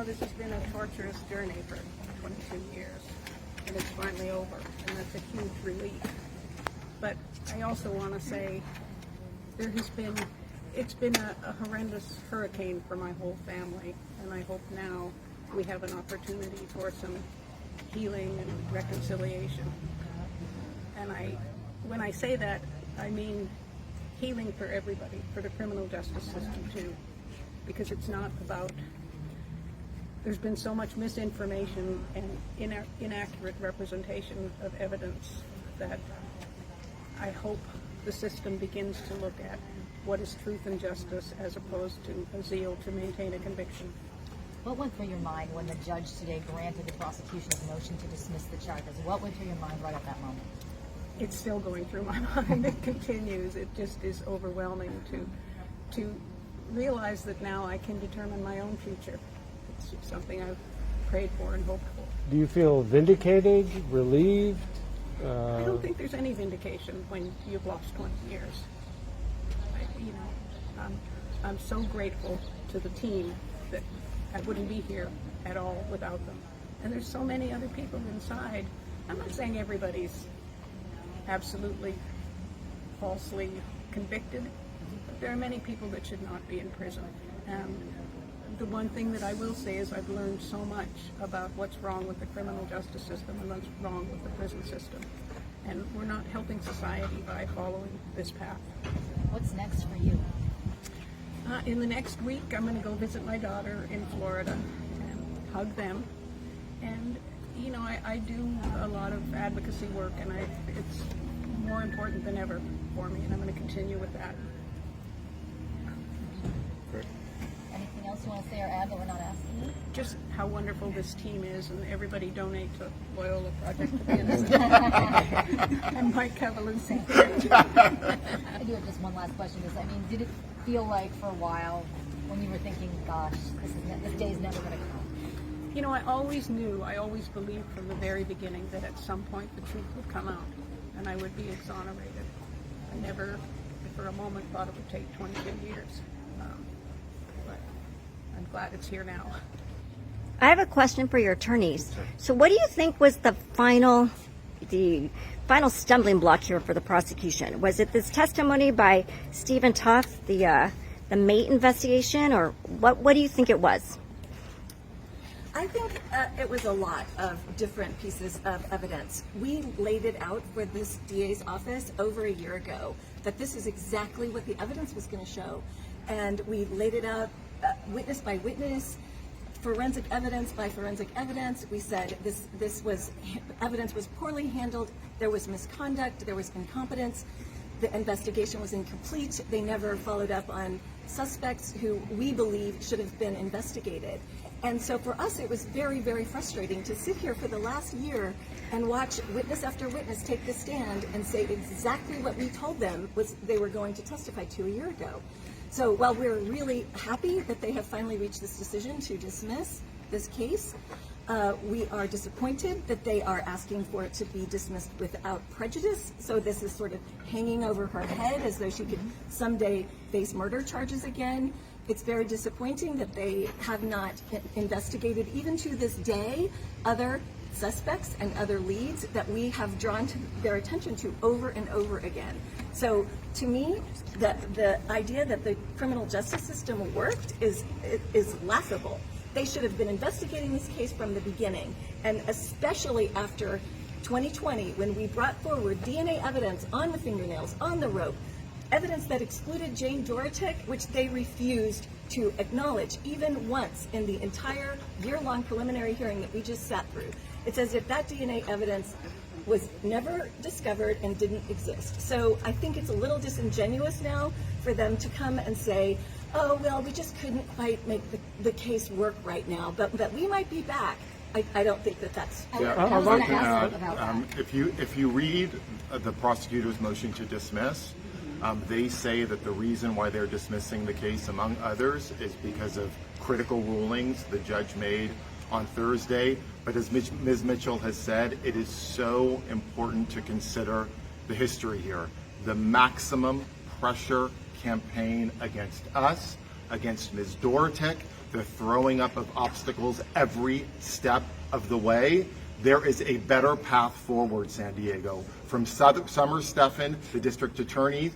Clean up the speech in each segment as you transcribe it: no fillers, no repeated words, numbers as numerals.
this has been a torturous journey for 22 years, and it's finally over, and that's a huge relief. But I also want to say it's been a horrendous hurricane for my whole family, and I hope now we have an opportunity for some healing and reconciliation. And when I say that, I mean healing for everybody, for the criminal justice system too, because it's not about, there's been so much misinformation and inaccurate representation of evidence that I hope the system begins to look at what is truth and justice as opposed to a zeal to maintain a conviction. What went through your mind when the judge today granted the prosecution's motion to dismiss the charges? What went through your mind right at that moment? It's still going through my mind. It continues. It just is overwhelming to realize that now I can determine my own future. It's something I've prayed for and hoped for. Do you feel vindicated, relieved? I don't think there's any vindication when you've lost 20 years. I'm so grateful to the team that I wouldn't be here at all without them. And there's so many other people inside. I'm not saying everybody's absolutely falsely convicted, but there are many people that should not be in prison. And the one thing that I will say is I've learned so much about what's wrong with the criminal justice system and what's wrong with the prison system. And we're not helping society by following this path. What's next for you? In the next week, I'm going to go visit my daughter in Florida and hug them. And, I do a lot of advocacy work, and it's more important than ever for me, and I'm going to continue with that. Great. Anything else you want to say or add that we're not asking you? Just how wonderful this team is, and everybody donate to Loyola Project to the Innocent. And Mike Cavalusi. I do have just one last question. Did it feel like for a while when you were thinking, gosh, this day is never going to come? I always knew, I always believed from the very beginning that at some point the truth would come out and I would be exonerated. I never for a moment thought it would take 22 years. But I'm glad it's here now. I have a question for your attorneys. So what do you think was the final stumbling block here for the prosecution? Was it this testimony by Stephen Toth, the mate investigation, or what do you think it was? I think it was a lot of different pieces of evidence. We laid it out for this DA's office over a year ago, that this is exactly what the evidence was going to show. And we laid it out witness by witness, forensic evidence by forensic evidence. We said evidence was poorly handled, there was misconduct, there was incompetence, the investigation was incomplete, they never followed up on suspects who we believe should have been investigated. And so for us, it was very, very frustrating to sit here for the last year and watch witness after witness take the stand and say exactly what we told them was they were going to testify to a year ago. So while we're really happy that they have finally reached this decision to dismiss this case, we are disappointed that they are asking for it to be dismissed without prejudice. So this is sort of hanging over her head as though she could someday face murder charges again. It's very disappointing that they have not investigated, even to this day, other suspects and other leads that we have drawn to their attention to over and over again. So to me, the idea that the criminal justice system worked is laughable. They should have been investigating this case from the beginning, and especially after 2020, when we brought forward DNA evidence on the fingernails, on the rope, evidence that excluded Jane Dorotik, which they refused to acknowledge even once in the entire year-long preliminary hearing that we just sat through. It's as if that DNA evidence was never discovered and didn't exist. So I think it's a little disingenuous now for them to come and say, oh, well, we just couldn't quite make the case work right now, but we might be back. I don't think that's... Yeah, I'd like to add, if you read the prosecutor's motion to dismiss, they say that the reason why they're dismissing the case, among others, is because of critical rulings the judge made on Thursday. But as Ms. Mitchell has said, it is so important to consider the history here. The maximum pressure campaign against us, against Ms. Dorotik, the throwing up of obstacles every step of the way, there is a better path forward, San Diego. From Summer Steffen, the district attorney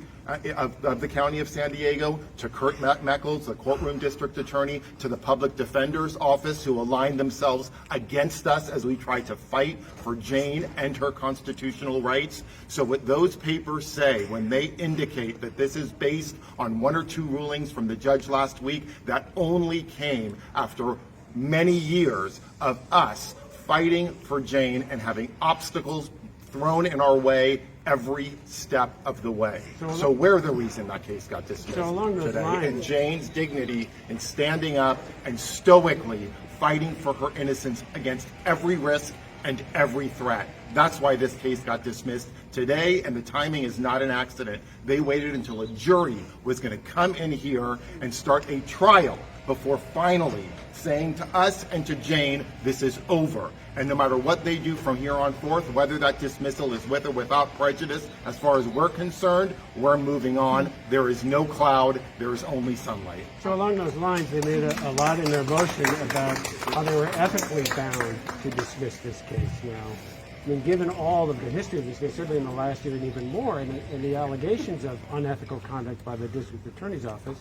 of the county of San Diego, to Kurt Meckles, the courtroom district attorney, to the public defender's office, who aligned themselves against us as we tried to fight for Jane and her constitutional rights. So what those papers say, when they indicate that this is based on one or two rulings from the judge last week, that only came after many years of us fighting for Jane and having obstacles thrown in our way every step of the way. So we're the reason that case got dismissed today. And Jane's dignity in standing up and stoically fighting for her innocence against every risk and every threat. That's why this case got dismissed today, and the timing is not an accident. They waited until a jury was going to come in here and start a trial before finally saying to us and to Jane, this is over. And no matter what they do from here on forth, whether that dismissal is with or without prejudice, as far as we're concerned, we're moving on. There is no cloud, there is only sunlight. So along those lines, they made a lot in their motion about how they were ethically bound to dismiss this case now. I mean, given all of the history of this case, certainly in the last year and even more, and the allegations of unethical conduct by the district attorney's office,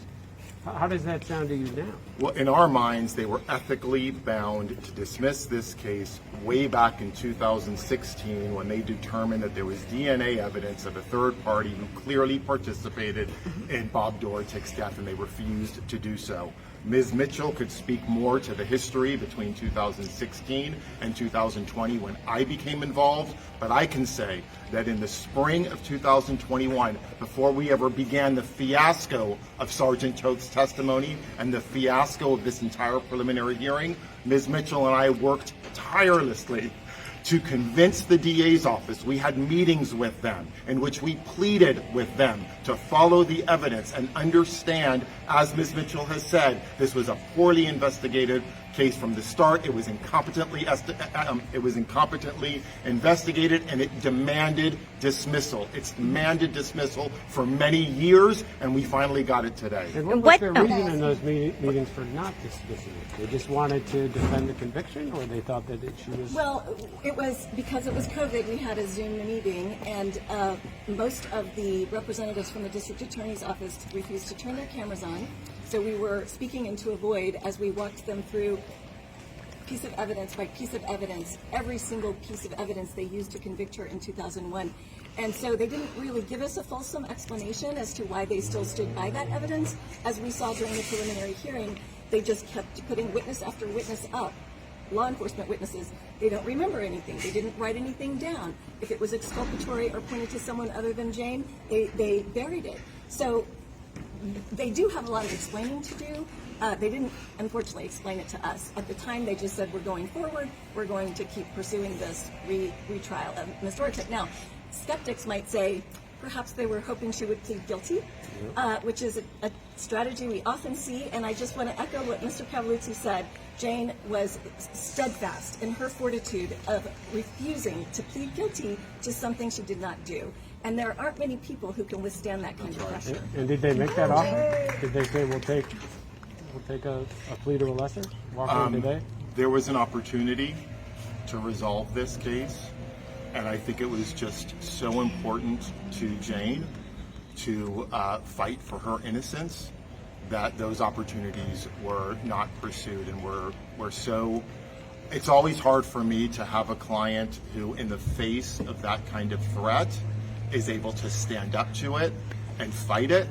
how does that sound to you now? Well, in our minds, they were ethically bound to dismiss this case way back in 2016 when they determined that there was DNA evidence of a third party who clearly participated in Bob Dorotik's death, and they refused to do so. Ms. Mitchell could speak more to the history between 2016 and 2020 when I became involved, but I can say that in the spring of 2021, before we ever began the fiasco of Sergeant Toth's testimony and the fiasco of this entire preliminary hearing, Ms. Mitchell and I worked tirelessly to convince the DA's office. We had meetings with them in which we pleaded with them to follow the evidence and understand, as Ms. Mitchell has said, this was a poorly investigated case from the start. It was incompetently investigated, and it demanded dismissal. It's demanded dismissal for many years, and we finally got it today. And what was their reason in those meetings for not dismissing it? They just wanted to defend the conviction, or they thought that she was... Well, it was because it was COVID. We had a Zoom meeting, and most of the representatives from the district attorney's office refused to turn their cameras on. So we were speaking into a void as we walked them through piece of evidence by piece of evidence, every single piece of evidence they used to convict her in 2001. And so they didn't really give us a fulsome explanation as to why they still stood by that evidence. As we saw during the preliminary hearing, they just kept putting witness after witness up. Law enforcement witnesses, they don't remember anything. They didn't write anything down. If it was exculpatory or pointed to someone other than Jane, they buried it. So they do have a lot of explaining to do. They didn't, unfortunately, explain it to us. At the time, they just said, we're going forward. We're going to keep pursuing this retrial of Ms. Dorotik. Now, skeptics might say, perhaps they were hoping she would plead guilty, which is a strategy we often see. And I just want to echo what Mr. Cavalluzzi said. Jane was steadfast in her fortitude of refusing to plead guilty to something she did not do. And there aren't many people who can withstand that kind of pressure. And did they make that offer? Did they say, we'll take a plea to a lesser? Walk away today? There was an opportunity to resolve this case, and I think it was just so important to Jane to fight for her innocence that those opportunities were not pursued, and were so... It's always hard for me to have a client who, in the face of that kind of threat, is able to stand up to it and fight it.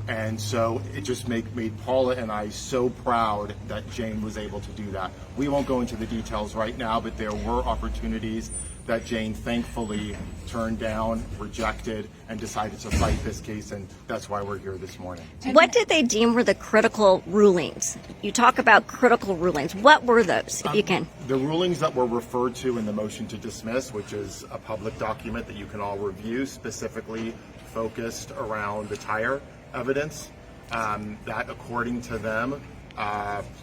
And so it just made Paula and I so proud that Jane was able to do that. We won't go into the details right now, but there were opportunities that Jane thankfully turned down, rejected, and decided to fight this case, and that's why we're here this morning. What did they deem were the critical rulings? You talk about critical rulings. What were those, if you can? The rulings that were referred to in the motion to dismiss, which is a public document that you can all review, specifically focused around the tire evidence, that according to them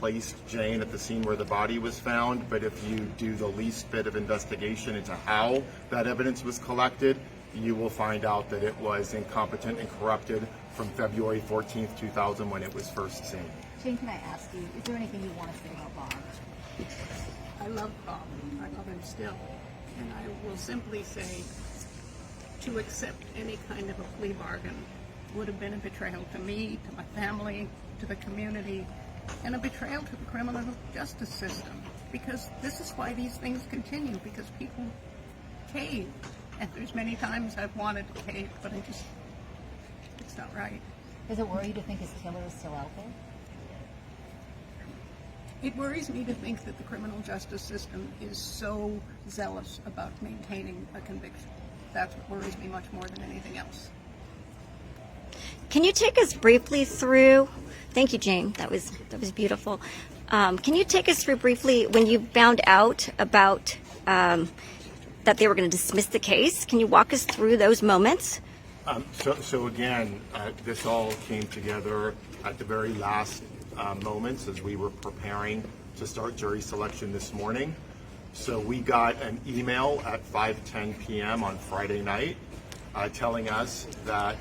placed Jane at the scene where the body was found. But if you do the least bit of investigation into how that evidence was collected, you will find out that it was incompetent and corrupted from February 14th, 2000, when it was first seen. Jane, can I ask you, is there anything you want to say about Bob? I love Bob. I love him still. And I will simply say, to accept any kind of a plea bargain would have been a betrayal to me, to my family, to the community, and a betrayal to the criminal justice system. Because this is why these things continue, because people cave. And there's many times I've wanted to cave, but it's not right. Does it worry you to think his killer is still out there? It worries me to think that the criminal justice system is so zealous about maintaining a conviction. That's what worries me much more than anything else. Can you take us briefly through? Thank you, Jane. That was beautiful. Can you take us through briefly when you found out about that they were going to dismiss the case? Can you walk us through those moments? So again, this all came together at the very last moments as we were preparing to start jury selection this morning. So we got an email at 5:10 p.m. on Friday night telling us that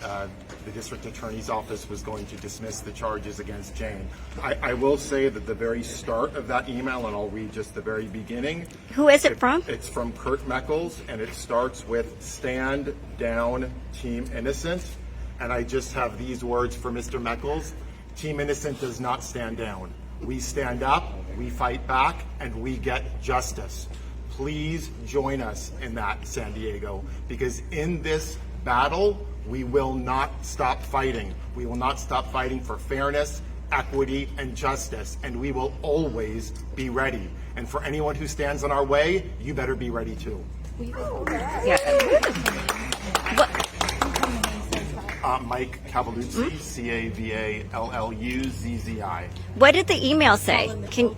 the district attorney's office was going to dismiss the charges against Jane. I will say that the very start of that email, and I'll read just the very beginning. Who is it from? It's from Kurt Meckles, and it starts with "Stand down, Team Innocent." And I just have these words for Mr. Meckles. Team Innocent does not stand down. We stand up, we fight back, and we get justice. Please join us in that, San Diego, because in this battle, we will not stop fighting. We will not stop fighting for fairness, equity, and justice, and we will always be ready. And for anyone who stands in our way, you better be ready too. Yeah. Mike Cavalluzzi, Cavalluzzi. What did the email say? Can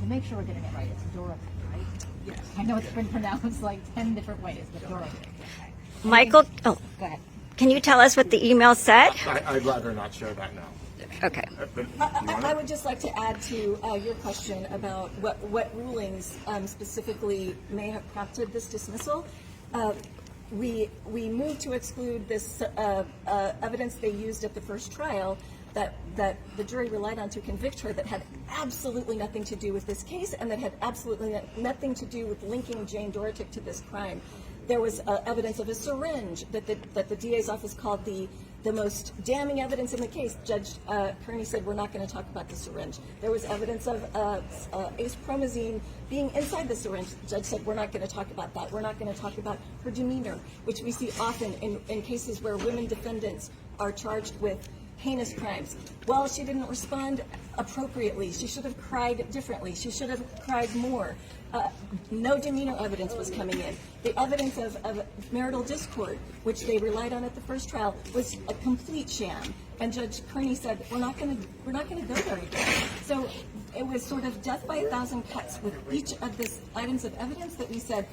To make sure we're getting it right, it's Dorotik, right? Yes. I know it's been pronounced like 10 different ways, but Dorotik. Okay. Michael? Oh, Go ahead. can you tell us what the email said? I'd rather not share that now. Okay. But I would just like to add to your question about what rulings specifically may have prompted this dismissal. We moved to exclude this evidence they used at the first trial that the jury relied on to convict her that had absolutely nothing to do with this case and that had absolutely nothing to do with linking Jane Dorotik to this crime. There was evidence of a syringe that the DA's office called the most damning evidence in the case. Judge Kearney said, we're not going to talk about the syringe. There was evidence of ace-promazine being inside the syringe. The judge said, we're not going to talk about that. We're not going to talk about her demeanor, which we see often in cases where women defendants are charged with heinous crimes. Well, she didn't respond appropriately. She should have cried differently. She should have cried more. No demeanor evidence was coming in. The evidence of marital discord, which they relied on at the first trial, was a complete sham. And Judge Kearney said, we're not going to go there again. So it was sort of death by 1,000 cuts with each of these items of evidence that we said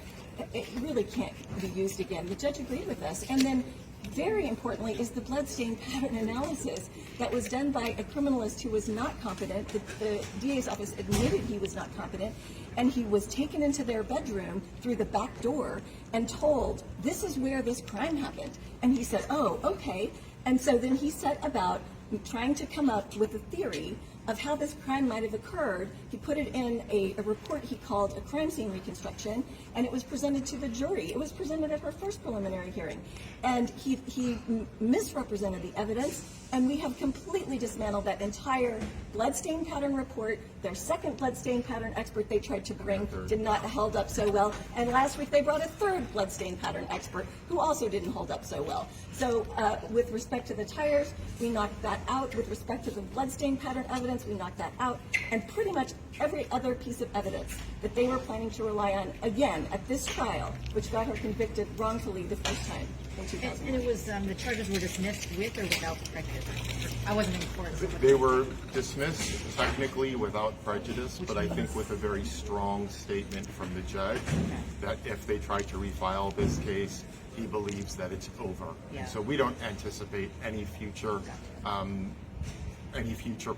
it really can't be used again. The judge agreed with us. And then very importantly is the bloodstain pattern analysis that was done by a criminalist who was not competent. The DA's office admitted he was not competent, and he was taken into their bedroom through the back door and told, this is where this crime happened. And he said, oh, okay. And so then he set about trying to come up with a theory of how this crime might have occurred. He put it in a report he called a crime scene reconstruction, and it was presented to the jury. It was presented at her first preliminary hearing. And he misrepresented the evidence, and we have completely dismantled that entire bloodstain pattern report. Their second bloodstain pattern expert they tried to bring did not hold up so well. And last week they brought a third bloodstain pattern expert who also didn't hold up so well. So with respect to the tires, we knocked that out. With respect to the bloodstain pattern evidence, we knocked that out. And pretty much every other piece of evidence that they were planning to rely on, again, at this trial, which got her convicted wrongfully the first time in 2000. And it was, the charges were dismissed with or without prejudice? I wasn't in court. they were dismissed technically without prejudice, but I think with a very strong statement from the judge that if they try to refile this case, he believes that it's over. Yeah. So we don't anticipate any future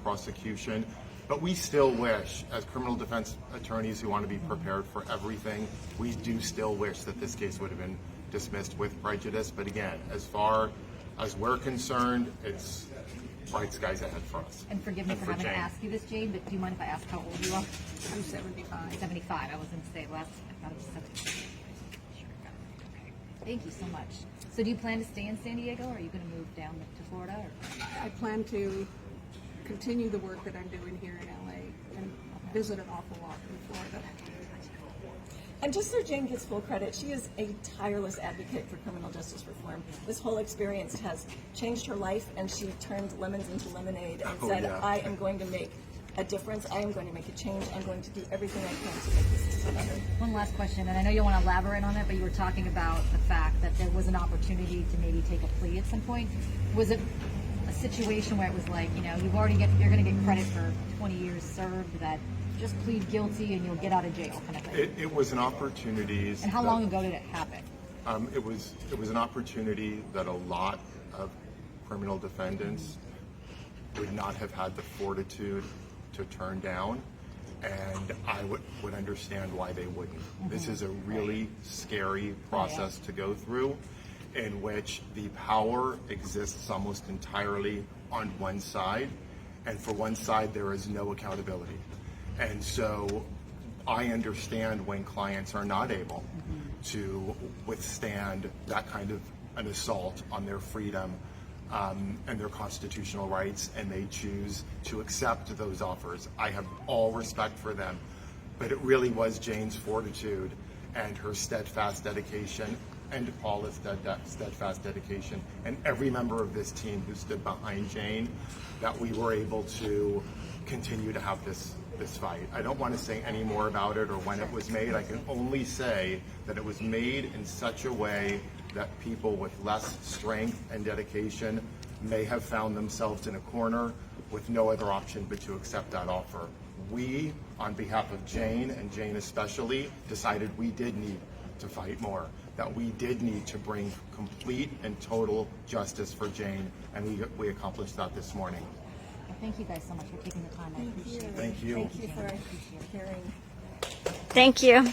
prosecution. But we still wish, as criminal defense attorneys who want to be prepared for everything, we do still wish that this case would have been dismissed with prejudice. But again, as far as we're concerned, it's bright skies ahead for us. And forgive me And for for having to Jane. ask you this, Jane, but do you mind if I ask how old you are? I'm 75. 75. I was going to say last. I thought it was 75. Sure, got it. Okay. Thank you so much. So do you plan to stay in San Diego, or are you going to move down to Florida? Or? I plan to continue the work that I'm doing here in LA and visit an awful lot in Florida. And just so Jane gets full credit, she is a tireless advocate for criminal justice reform. This whole experience has changed her life, and she turned lemons into lemonade and said, yeah. I am going to make a difference. I am going to make a change. I'm going to do everything I can to make this system better. One last question, and I know you don't want to elaborate on it, but you were talking about the fact that there was an opportunity to maybe take a plea at some point. Was it a situation where it was like, you know, you're going to get credit for 20 years served, that just plead guilty and you'll get out of jail kind of thing? It was an opportunity. And how long ago did it happen? It was an opportunity that a lot of criminal defendants would not have had the fortitude to turn down, and I would understand why they wouldn't. This is a really scary process to go through, in which the power exists almost entirely on one side, and for one side there is no accountability. And so I understand when clients are not able to withstand that kind of an assault on their freedom and their constitutional rights, and they choose to accept those offers. I have all respect for them, but it really was Jane's fortitude and her steadfast dedication, and Paula's steadfast dedication, and every member of this team who stood behind Jane, that we were able to continue to have this fight. I don't want to say any more about it or when it was made. I can only say that it was made in such a way that people with less strength and dedication may have found themselves in a corner with no other option but to accept that offer. We, on behalf of Jane, and Jane especially, decided we did need to fight more, that we did need to bring complete and total justice for Jane, and we accomplished that this morning. Well, thank you guys so much for taking the time. I appreciate it. Thank you. Thank you for hearing. Thank you.